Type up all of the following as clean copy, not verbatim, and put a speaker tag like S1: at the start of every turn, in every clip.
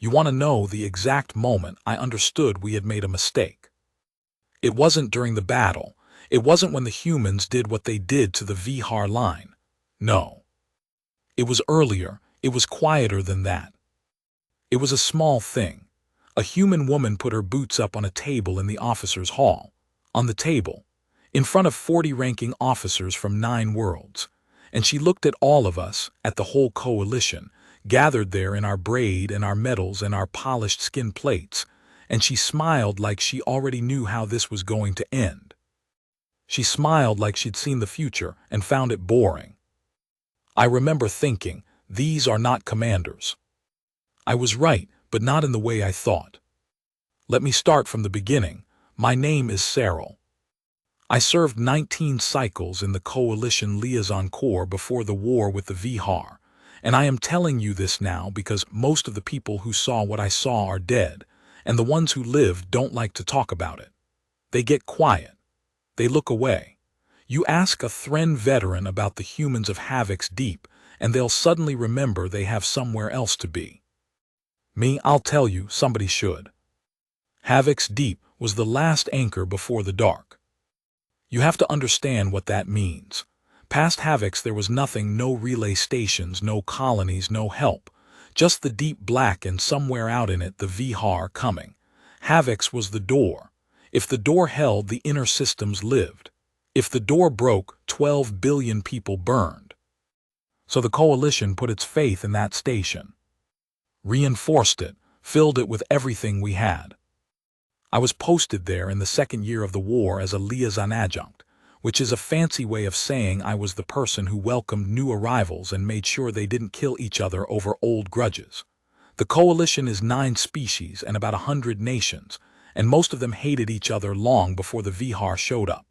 S1: You want to know the exact moment I understood we had made a mistake? It wasn't during the battle. It wasn't when the humans did what they did to the Vihar line. No. It was earlier. It was quieter than that. It was a small thing. A human woman put her boots up on a table in the officers' hall. On the table, in front of 40 ranking officers from 9 worlds. And she looked at all of us, at the whole coalition, gathered there in our braid and our medals and our polished skin plates, and she smiled like she already knew how this was going to end. She smiled like she'd seen the future and found it boring. I remember thinking, these are not commanders. I was right, but not in the way I thought. Let me start from the beginning. My name is Cyril. I served 19 cycles in the Coalition Liaison Corps before the war with the Vihar, and I am telling you this now because most of the people who saw what I saw are dead, and the ones who lived don't like to talk about it. They get quiet. They look away. You ask a Thren veteran about the humans of Havoc's Deep, and they'll suddenly remember they have somewhere else to be. Me, I'll tell you, somebody should. Havoc's Deep was the last anchor before the dark. You have to understand what that means. Past Havoc's there was nothing, no relay stations, no colonies, no help. Just the deep black and somewhere out in it the Vihar coming. Havoc's was the door. If the door held, the inner systems lived. If the door broke, 12 billion people burned. So the coalition put its faith in that station. Reinforced it, filled it with everything we had. I was posted there in the second year of the war as a liaison adjunct, which is a fancy way of saying I was the person who welcomed new arrivals and made sure they didn't kill each other over old grudges. The coalition is 9 species and about 100 nations, and most of them hated each other long before the Vihar showed up.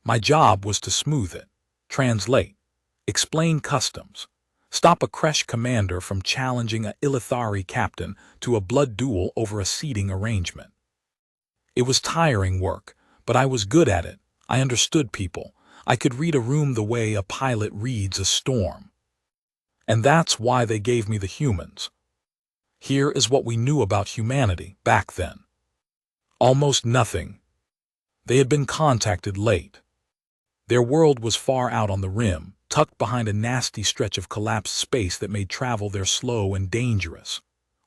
S1: My job was to smooth it, translate, explain customs, stop a Kresh commander from challenging a Ilithari captain to a blood duel over a seating arrangement. It was tiring work, but I was good at it. I understood people. I could read a room the way a pilot reads a storm. And that's why they gave me the humans. Here is what we knew about humanity back then. Almost nothing. They had been contacted late. Their world was far out on the rim, tucked behind a nasty stretch of collapsed space that made travel there slow and dangerous.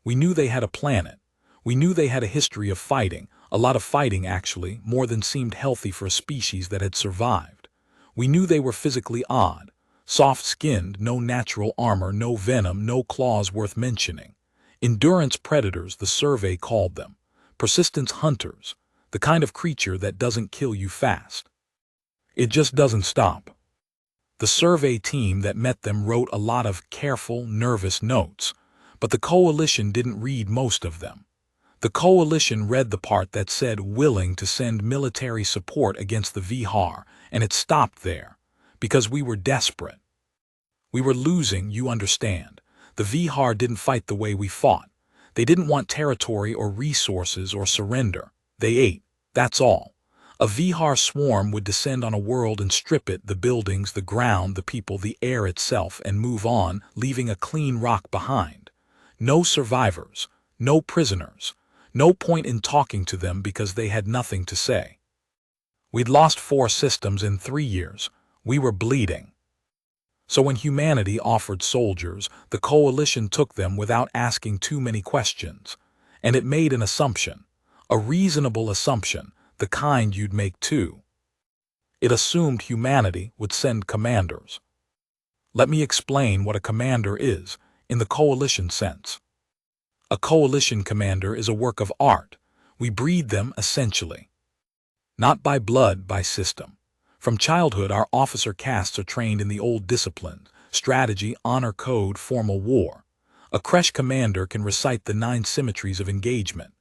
S1: We knew they had a planet. We knew they had a history of fighting, a lot of fighting actually, more than seemed healthy for a species that had survived. We knew they were physically odd, soft-skinned, no natural armor, no venom, no claws worth mentioning. Endurance predators, the survey called them. Persistence hunters, the kind of creature that doesn't kill you fast. It just doesn't stop. The survey team that met them wrote a lot of careful, nervous notes, but the coalition didn't read most of them. The coalition read the part that said willing to send military support against the Vihar, and it stopped there, because we were desperate. We were losing, you understand. The Vihar didn't fight the way we fought. They didn't want territory or resources or surrender. They ate, that's all. A Vihar swarm would descend on a world and strip it, the buildings, the ground, the people, the air itself, and move on, leaving a clean rock behind. No survivors, no prisoners. No point in talking to them because they had nothing to say. We'd lost 4 systems in 3 years. We were bleeding. So when humanity offered soldiers, the coalition took them without asking too many questions. And it made an assumption, a reasonable assumption, the kind you'd make too. It assumed humanity would send commanders. Let me explain what a commander is, in the coalition sense. A coalition commander is a work of art. We breed them essentially. Not by blood, by system. From childhood, our officer castes are trained in the old disciplines: strategy, honor code, formal war. A Kresh commander can recite the 9 symmetries of engagement.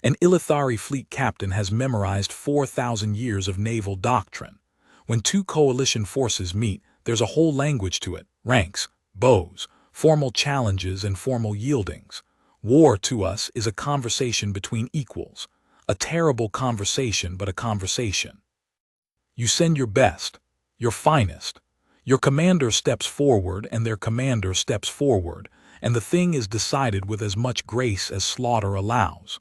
S1: An Ilithari fleet captain has memorized 4,000 years of naval doctrine. When 2 coalition forces meet, there's a whole language to it: ranks, bows, formal challenges, and formal yieldings. War, to us, is a conversation between equals. A terrible conversation, but a conversation. You send your best, your finest. Your commander steps forward and their commander steps forward, and the thing is decided with as much grace as slaughter allows.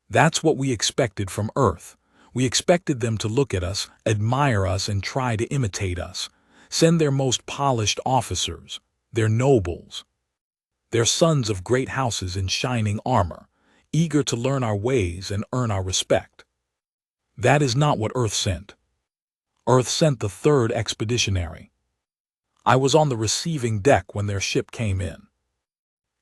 S1: That's what we expected from Earth. We expected them to look at us, admire us, and try to imitate us, send their most polished officers, their nobles, their sons of great houses in shining armor, eager to learn our ways and earn our respect. That is not what Earth sent. Earth sent the third expeditionary. I was on the receiving deck when their ship came in.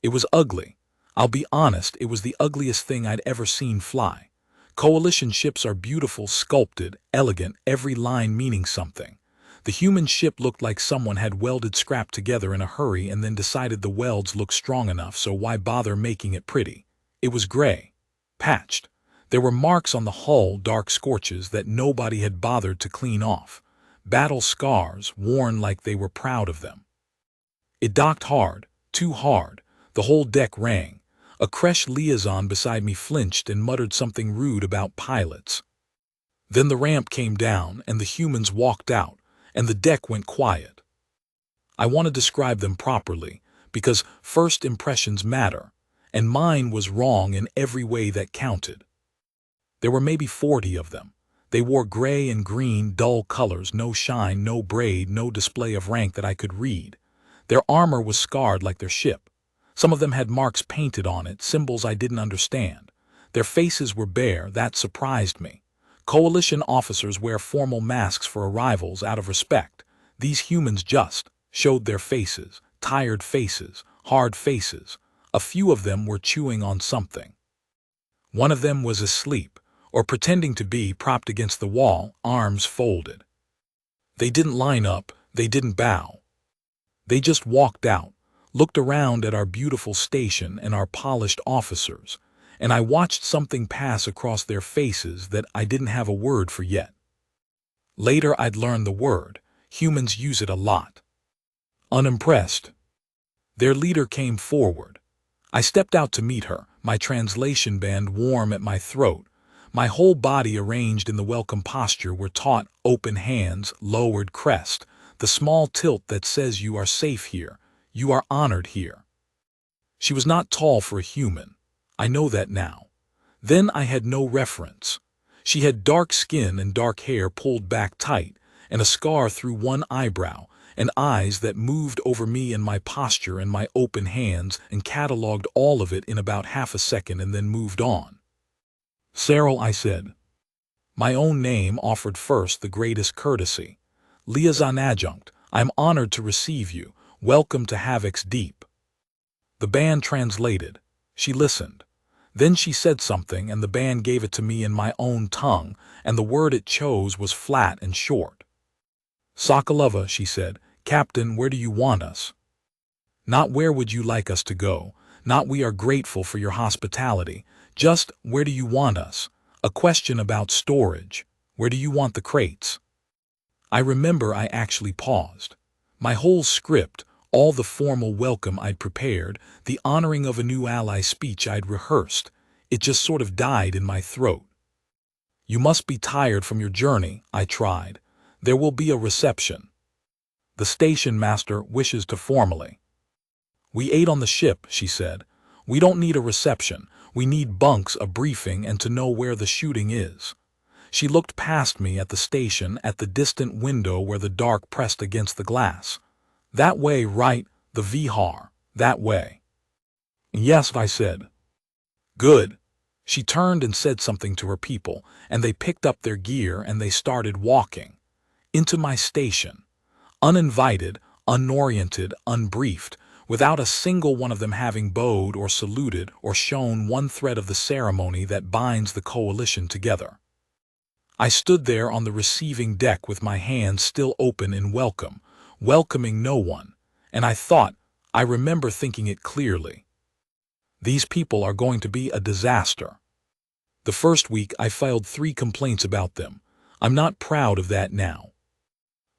S1: It was ugly. I'll be honest, it was the ugliest thing I'd ever seen fly. Coalition ships are beautiful, sculpted, elegant, every line meaning something. The human ship looked like someone had welded scrap together in a hurry and then decided the welds looked strong enough, so why bother making it pretty? It was gray, patched. There were marks on the hull, dark scorches that nobody had bothered to clean off. Battle scars, worn like they were proud of them. It docked hard, too hard. The whole deck rang. A Kresh liaison beside me flinched and muttered something rude about pilots. Then the ramp came down and the humans walked out, and the deck went quiet. I want to describe them properly, because first impressions matter, and mine was wrong in every way that counted. There were maybe 40 of them. They wore gray and green, dull colors, no shine, no braid, no display of rank that I could read. Their armor was scarred like their ship. Some of them had marks painted on it, symbols I didn't understand. Their faces were bare, that surprised me. Coalition officers wear formal masks for arrivals out of respect. These humans just showed their faces, tired faces, hard faces. A few of them were chewing on something. One of them was asleep, or pretending to be, propped against the wall, arms folded. They didn't line up, they didn't bow. They just walked out, looked around at our beautiful station and our polished officers, and I watched something pass across their faces that I didn't have a word for yet. Later I'd learn the word. Humans use it a lot. Unimpressed. Their leader came forward. I stepped out to meet her, my translation band warm at my throat, my whole body arranged in the welcome posture we're taught: open hands, lowered crest, the small tilt that says you are safe here, you are honored here. She was not tall for a human. I know that now. Then I had no reference. She had dark skin and dark hair pulled back tight, and a scar through one eyebrow, and eyes that moved over me and my posture and my open hands and cataloged all of it in about half a second and then moved on. "Cyril," I said. My own name offered first the greatest courtesy. "Liaison Adjunct, I'm honored to receive you. Welcome to Havoc's Deep." The band translated. She listened. Then she said something and the band gave it to me in my own tongue, and the word it chose was flat and short. "Sokolova," she said. "Captain, where do you want us?" Not where would you like us to go, not we are grateful for your hospitality, just where do you want us? A question about storage. Where do you want the crates? I remember I actually paused. My whole script, all the formal welcome I'd prepared, the honoring of a new ally speech I'd rehearsed, it just sort of died in my throat. "You must be tired from your journey," I tried. "There will be a reception. The station master wishes to formally." "We ate on the ship," she said. "We don't need a reception. We need bunks, a briefing, and to know where the shooting is." She looked past me at the station, at the distant window where the dark pressed against the glass. "That way, right, the Vihar, that way." "Yes," I said. "Good." She turned and said something to her people, and they picked up their gear and they started walking. Into my station. Uninvited, unoriented, unbriefed, without a single one of them having bowed or saluted or shown one thread of the ceremony that binds the coalition together. I stood there on the receiving deck with my hands still open in welcome, welcoming no one, and I remember thinking it clearly. These people are going to be a disaster. The first week I filed 3 complaints about them. I'm not proud of that now.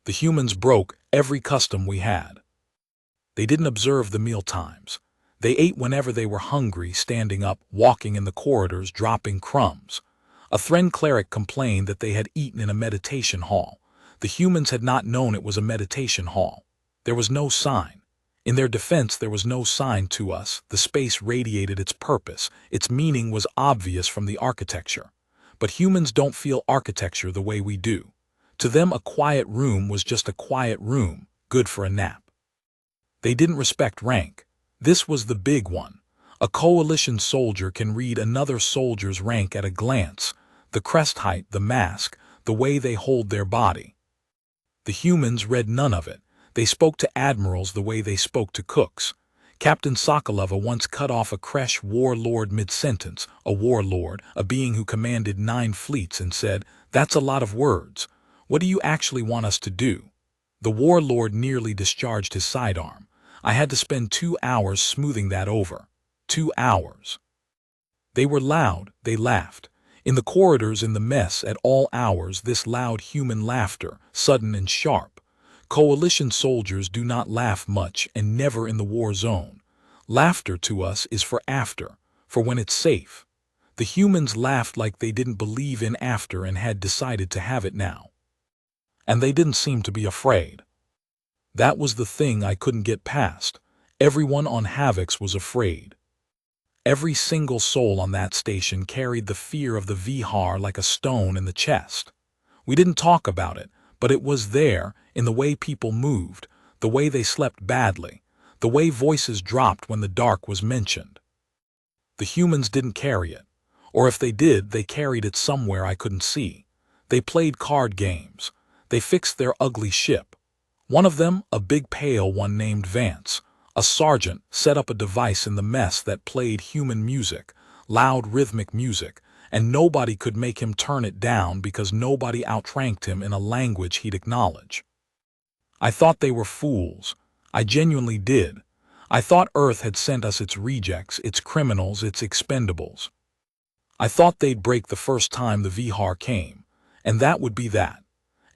S1: The humans broke every custom we had. They didn't observe the meal times. They ate whenever they were hungry, standing up, walking in the corridors, dropping crumbs. A Thren cleric complained that they had eaten in a meditation hall. The humans had not known it was a meditation hall. There was no sign. In their defense, there was no sign to us. The space radiated its purpose. Its meaning was obvious from the architecture. But humans don't feel architecture the way we do. To them, a quiet room was just a quiet room, good for a nap. They didn't respect rank. This was the big one. A coalition soldier can read another soldier's rank at a glance, the crest height, the mask, the way they hold their body. The humans read none of it. They spoke to admirals the way they spoke to cooks. Captain Sokolova once cut off a Kresh warlord mid-sentence, a warlord, a being who commanded 9 fleets, and said, "That's a lot of words. What do you actually want us to do?" The warlord nearly discharged his sidearm. I had to spend 2 hours smoothing that over. 2 hours. They were loud, they laughed. In the corridors, in the mess, at all hours, this loud human laughter, sudden and sharp. Coalition soldiers do not laugh much, and never in the war zone. Laughter to us is for after, for when it's safe. The humans laughed like they didn't believe in after and had decided to have it now. And they didn't seem to be afraid. That was the thing I couldn't get past. Everyone on Havix was afraid. Every single soul on that station carried the fear of the Vihar like a stone in the chest. We didn't talk about it, but it was there, in the way people moved, the way they slept badly, the way voices dropped when the dark was mentioned. The humans didn't carry it, or if they did, they carried it somewhere I couldn't see. They played card games. They fixed their ugly ship. One of them, a big pale one named Vance, a sergeant, set up a device in the mess that played human music, loud rhythmic music, and nobody could make him turn it down because nobody outranked him in a language he'd acknowledge. I thought they were fools. I genuinely did. I thought Earth had sent us its rejects, its criminals, its expendables. I thought they'd break the first time the Vihar came, and that would be that.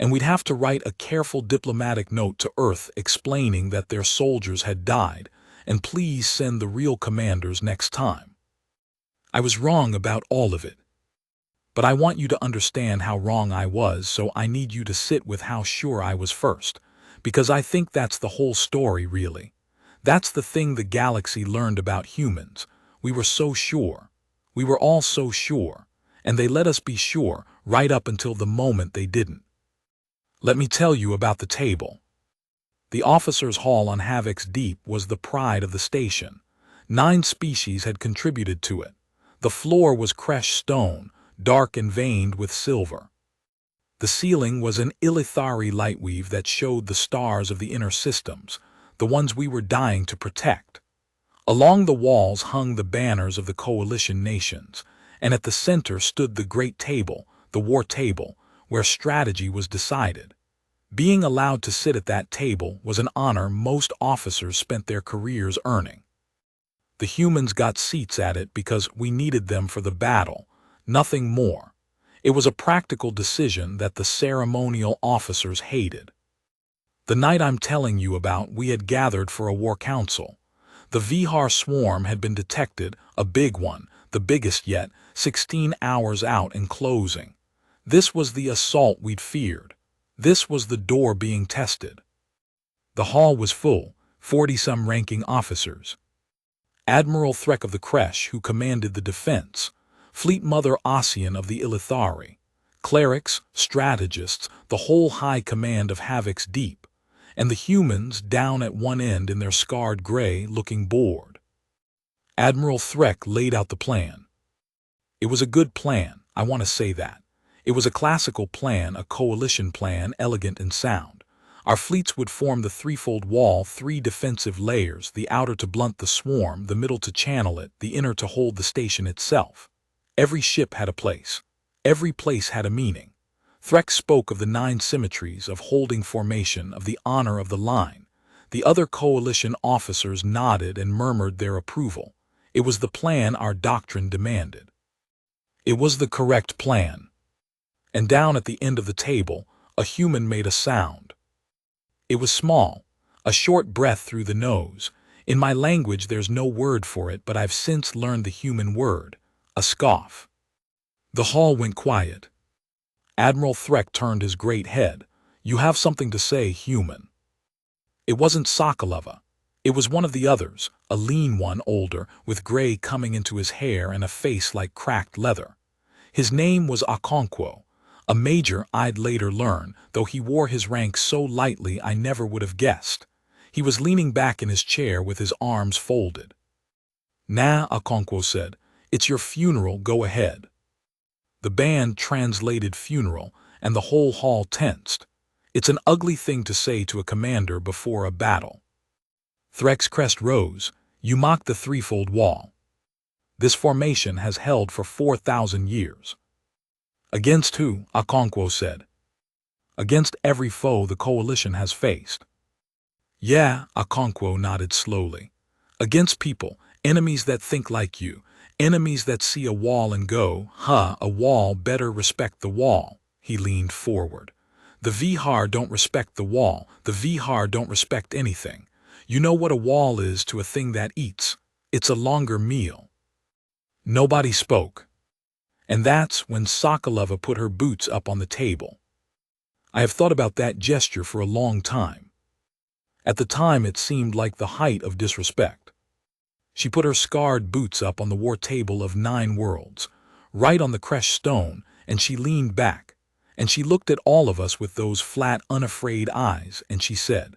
S1: And we'd have to write a careful diplomatic note to Earth explaining that their soldiers had died, and please send the real commanders next time. I was wrong about all of it. But I want you to understand how wrong I was, so I need you to sit with how sure I was first, because I think that's the whole story, really. That's the thing the galaxy learned about humans. We were so sure. We were all so sure, and they let us be sure right up until the moment they didn't. Let me tell you about the table. The officers' hall on Havix Deep was the pride of the station. 9 species had contributed to it. The floor was Kresh stone, dark and veined with silver. The ceiling was an Illithari lightweave that showed the stars of the inner systems, the ones we were dying to protect. Along the walls hung the banners of the coalition nations, and at the center stood the great table, the war table, where strategy was decided. Being allowed to sit at that table was an honor most officers spent their careers earning. The humans got seats at it because we needed them for the battle, nothing more. It was a practical decision that the ceremonial officers hated. The night I'm telling you about, we had gathered for a war council. The Vihar swarm had been detected, a big one, the biggest yet, 16 hours out and closing. This was the assault we'd feared. This was the door being tested. The hall was full, 40-some ranking officers. Admiral Threk of the Kresh, who commanded the defense, Fleet Mother Ossian of the Illithari, clerics, strategists, the whole high command of Havix Deep, and the humans down at one end in their scarred gray, looking bored. Admiral Threk laid out the plan. It was a good plan, I want to say that. It was a classical plan, a coalition plan, elegant and sound. Our fleets would form the threefold wall, 3 defensive layers, the outer to blunt the swarm, the middle to channel it, the inner to hold the station itself. Every ship had a place. Every place had a meaning. Threk spoke of the 9 symmetries, of holding formation, of the honor of the line. The other coalition officers nodded and murmured their approval. It was the plan our doctrine demanded. It was the correct plan. And down at the end of the table, a human made a sound. It was small, a short breath through the nose. In my language there's no word for it, but I've since learned the human word, a scoff. The hall went quiet. Admiral Threk turned his great head. You have something to say, human. It wasn't Sokolova. It was one of the others, a lean one, older, with gray coming into his hair and a face like cracked leather. His name was Okonkwo, a major I'd later learn, though he wore his rank so lightly I never would have guessed. He was leaning back in his chair with his arms folded. "Nah," Okonkwo said, "it's your funeral, go ahead." The band translated funeral, and the whole hall tensed. It's an ugly thing to say to a commander before a battle. Threk's crest rose. "You mock the threefold wall. This formation has held for 4,000 years. Against who?" Okonkwo said. "Against every foe the coalition has faced." "Yeah," Okonkwo nodded slowly. "Against people, enemies that think like you, enemies that see a wall and go, huh, a wall, better respect the wall." He leaned forward. "The Vihar don't respect the wall, the Vihar don't respect anything. You know what a wall is to a thing that eats? It's a longer meal." Nobody spoke. And that's when Sokolova put her boots up on the table. I have thought about that gesture for a long time. At the time it seemed like the height of disrespect. She put her scarred boots up on the war table of 9 worlds, right on the Kresh stone, and she leaned back, and she looked at all of us with those flat, unafraid eyes, and she said,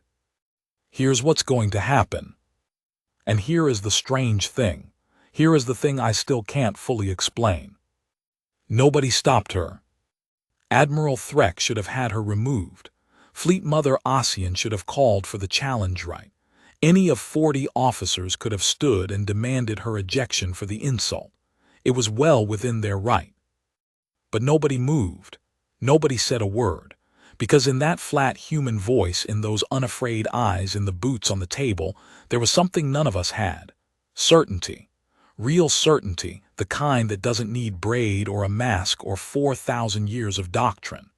S1: "Here's what's going to happen. And here is the strange thing. Here is the thing I still can't fully explain." Nobody stopped her. Admiral Threk should have had her removed. Fleet Mother Ossian should have called for the challenge right. Any of 40 officers could have stood and demanded her ejection for the insult. It was well within their right. But nobody moved. Nobody said a word. Because in that flat human voice, in those unafraid eyes, in the boots on the table, there was something none of us had. Certainty. Real certainty, the kind that doesn't need braid or a mask or 4,000 years of doctrine.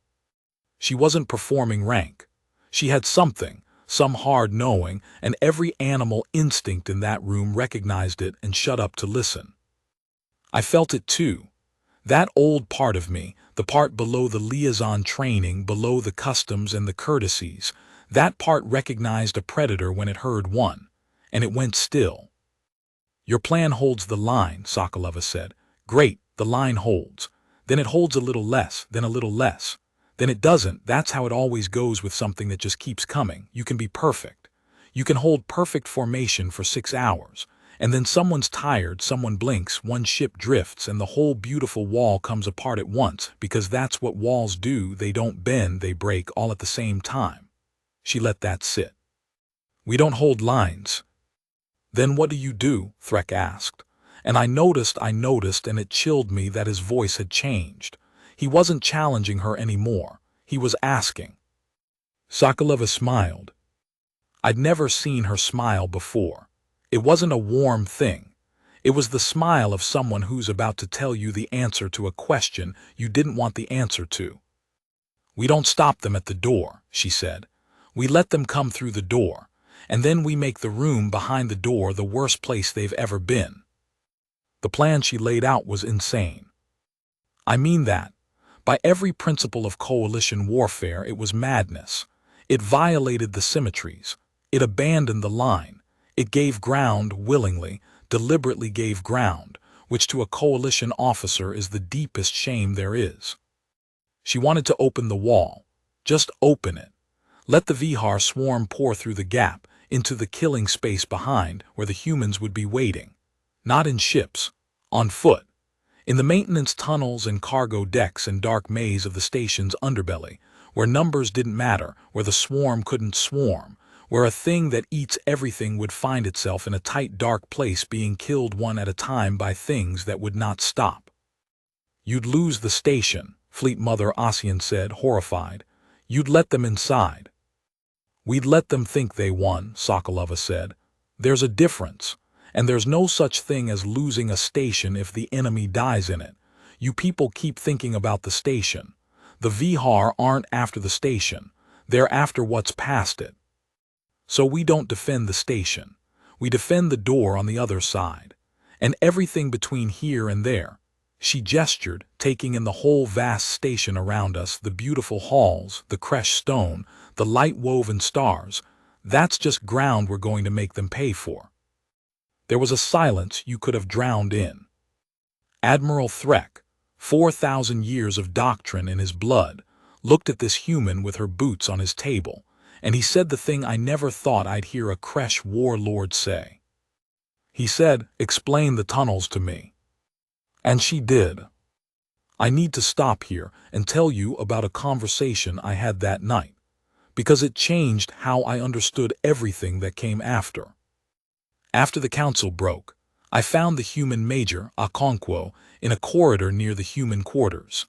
S1: She wasn't performing rank. She had something, some hard knowing, and every animal instinct in that room recognized it and shut up to listen. I felt it too. That old part of me, the part below the liaison training, below the customs and the courtesies, that part recognized a predator when it heard one, and it went still. "Your plan holds the line," Sokolova said. "Great, the line holds. Then it holds a little less, then a little less. Then it doesn't. That's how it always goes with something that just keeps coming. You can be perfect. You can hold perfect formation for 6 hours. And then someone's tired, someone blinks, one ship drifts, and the whole beautiful wall comes apart at once, because that's what walls do. They don't bend, they break all at the same time." She let that sit. "We don't hold lines." "Then what do you do?" Threk asked. And I noticed, and it chilled me that his voice had changed. He wasn't challenging her anymore. He was asking. Sokolova smiled. I'd never seen her smile before. It wasn't a warm thing. It was the smile of someone who's about to tell you the answer to a question you didn't want the answer to. "We don't stop them at the door," she said. "We let them come through the door. And then we make the room behind the door the worst place they've ever been." The plan she laid out was insane. I mean that. By every principle of coalition warfare, it was madness. It violated the symmetries. It abandoned the line. It gave ground willingly, deliberately gave ground, which to a coalition officer is the deepest shame there is. She wanted to open the wall. Just open it. Let the Vihar swarm pour through the gap, into the killing space behind, where the humans would be waiting. Not in ships. On foot. In the maintenance tunnels and cargo decks and dark maze of the station's underbelly, where numbers didn't matter, where the swarm couldn't swarm, where a thing that eats everything would find itself in a tight dark place being killed one at a time by things that would not stop. "You'd lose the station," Fleet Mother Ossian said, horrified. "You'd let them inside." "We'd let them think they won," Sokolova said. "There's a difference. And there's no such thing as losing a station if the enemy dies in it. You people keep thinking about the station. The Vihar aren't after the station. They're after what's past it. So we don't defend the station. We defend the door on the other side. And everything between here and there." She gestured, taking in the whole vast station around us, the beautiful halls, the Kresh stone, the light-woven stars, That's just ground we're going to make them pay for. There was a silence you could have drowned in. Admiral Threck, 4,000 years of doctrine in his blood, looked at this human with her boots on his table, and he said the thing I never thought I'd hear a Kresh warlord say. He said, "Explain the tunnels to me." And she did. I need to stop here and tell you about a conversation I had that night, because it changed how I understood everything that came after. After the council broke, I found the human Major, Okonkwo, in a corridor near the human quarters.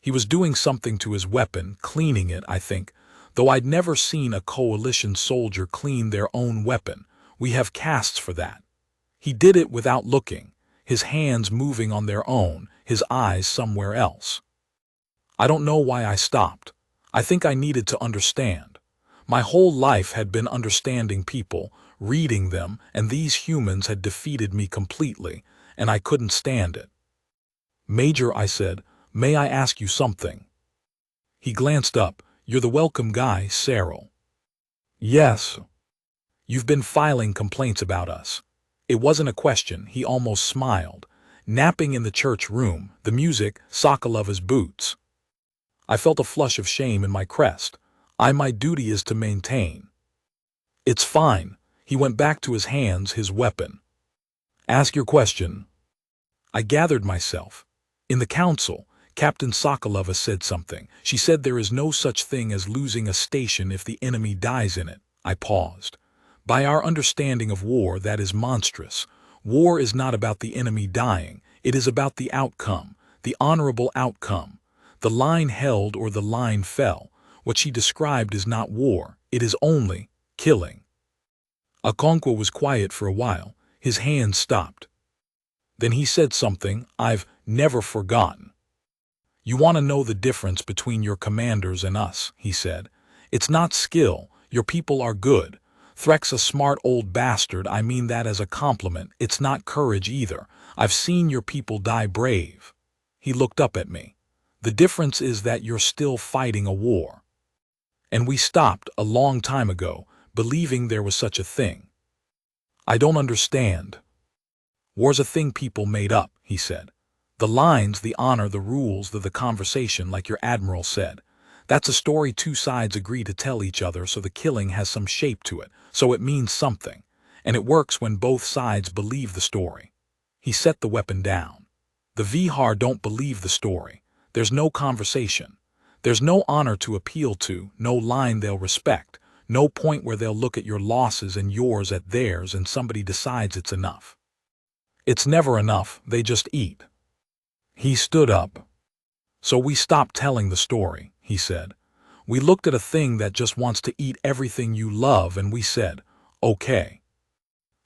S1: He was doing something to his weapon, cleaning it, I think, though I'd never seen a coalition soldier clean their own weapon. We have casts for that. He did it without looking, his hands moving on their own, his eyes somewhere else. I don't know why I stopped. I think I needed to understand. My whole life had been understanding people, reading them, and these humans had defeated me completely, and I couldn't stand it. "Major," I said, "may I ask you something?" He glanced up. "You're the welcome guy, Cyril." "Yes." "You've been filing complaints about us." It wasn't a question, he almost smiled. "Napping in the church room, the music, Sokolova's boots." I felt a flush of shame in my crest. My duty is to maintain. "It's fine." He went back to his hands, his weapon. "Ask your question." I gathered myself. In the council, Captain Sokolova said something. She said there is no such thing as losing a station if the enemy dies in it. I paused. By our understanding of war, that is monstrous. War is not about the enemy dying. It is about the outcome, the honorable outcome. The line held or the line fell. What she described is not war. It is only killing. Okonkwo was quiet for a while. His hands stopped. Then he said something I've never forgotten. "You want to know the difference between your commanders and us," he said. "It's not skill. Your people are good. Threck's a smart old bastard. I mean that as a compliment. It's not courage either. I've seen your people die brave." He looked up at me. "The difference is that you're still fighting a war. And we stopped a long time ago, believing there was such a thing." "I don't understand." "War's a thing people made up," he said. "The lines, the honor, the rules, the conversation, like your admiral said. That's a story two sides agree to tell each other, so the killing has some shape to it, so it means something. And it works when both sides believe the story." He set the weapon down. "The Vihar don't believe the story. There's no conversation. There's no honor to appeal to, no line they'll respect, no point where they'll look at your losses and yours at theirs and somebody decides it's enough. It's never enough, they just eat." He stood up. "So we stopped telling the story," he said. "We looked at a thing that just wants to eat everything you love and we said, okay.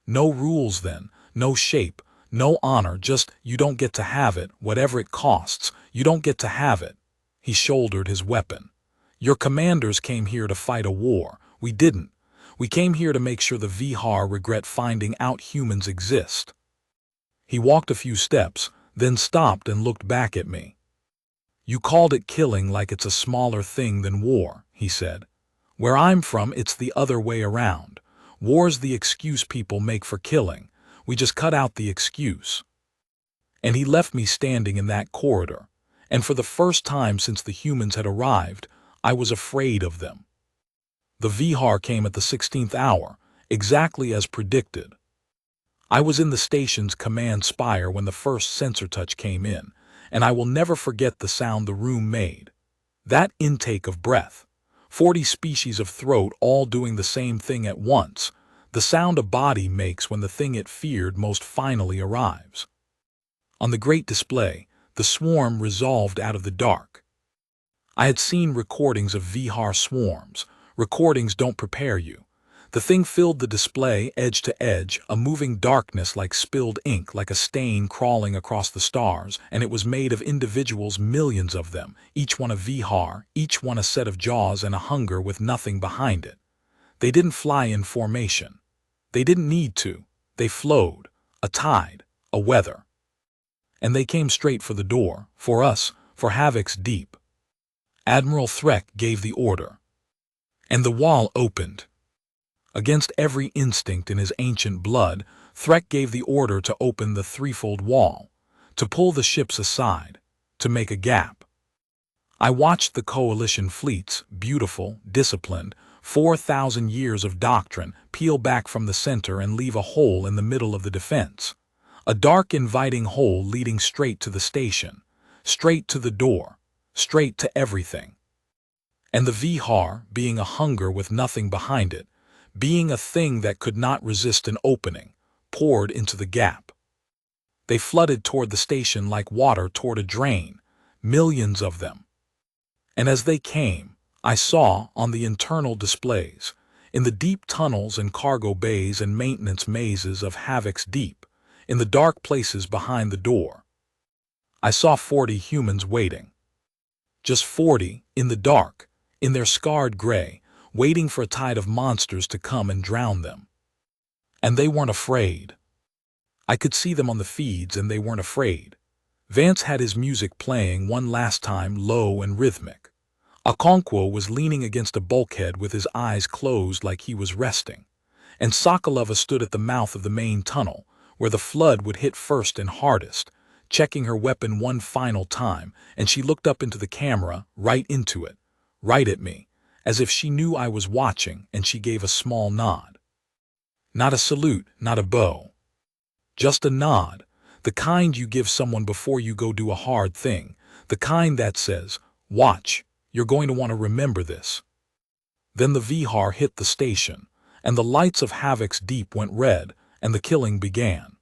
S1: No rules then, no shape, no honor, just you don't get to have it, whatever it costs, you don't get to have it." He shouldered his weapon. "Your commanders came here to fight a war. We didn't. We came here to make sure the Vihar regret finding out humans exist." He walked a few steps, then stopped and looked back at me. "You called it killing like it's a smaller thing than war," he said. "Where I'm from, it's the other way around. War's the excuse people make for killing. We just cut out the excuse." And he left me standing in that corridor. And for the first time since the humans had arrived, I was afraid of them. The Vihar came at the 16th hour, exactly as predicted. I was in the station's command spire when the first sensor touch came in, and I will never forget the sound the room made. That intake of breath, 40 species of throat all doing the same thing at once, the sound a body makes when the thing it feared most finally arrives. On the great display, the swarm resolved out of the dark. I had seen recordings of Vihar swarms. Recordings don't prepare you. The thing filled the display edge to edge, a moving darkness like spilled ink, like a stain crawling across the stars, and it was made of individuals, millions of them, each one a Vihar, each one a set of jaws and a hunger with nothing behind it. They didn't fly in formation. They didn't need to. They flowed, a tide, a weather. And they came straight for the door, for us, for Havoc's deep. Admiral Threck gave the order. And the wall opened. Against every instinct in his ancient blood, Threk gave the order to open the threefold wall, to pull the ships aside, to make a gap. I watched the coalition fleets, beautiful, disciplined, 4,000 years of doctrine, peel back from the center and leave a hole in the middle of the defense. A dark, inviting hole leading straight to the station, straight to the door, straight to everything. And the Vihar, being a hunger with nothing behind it, being a thing that could not resist an opening, poured into the gap. They flooded toward the station like water toward a drain, millions of them. And as they came, I saw, on the internal displays, in the deep tunnels and cargo bays and maintenance mazes of Havoc's Deep, in the dark places behind the door, I saw 40 humans waiting. Just 40, in the dark, in their scarred gray, waiting for a tide of monsters to come and drown them. And they weren't afraid. I could see them on the feeds and they weren't afraid. Vance had his music playing one last time, low and rhythmic. Okonkwo was leaning against a bulkhead with his eyes closed like he was resting. And Sokolova stood at the mouth of the main tunnel, where the flood would hit first and hardest, checking her weapon one final time, and she looked up into the camera, right into it, right at me, as if she knew I was watching, and she gave a small nod. Not a salute, not a bow. Just a nod, the kind you give someone before you go do a hard thing, the kind that says, "Watch, you're going to want to remember this." Then the Vihar hit the station, and the lights of Havoc's Deep went red, and the killing began.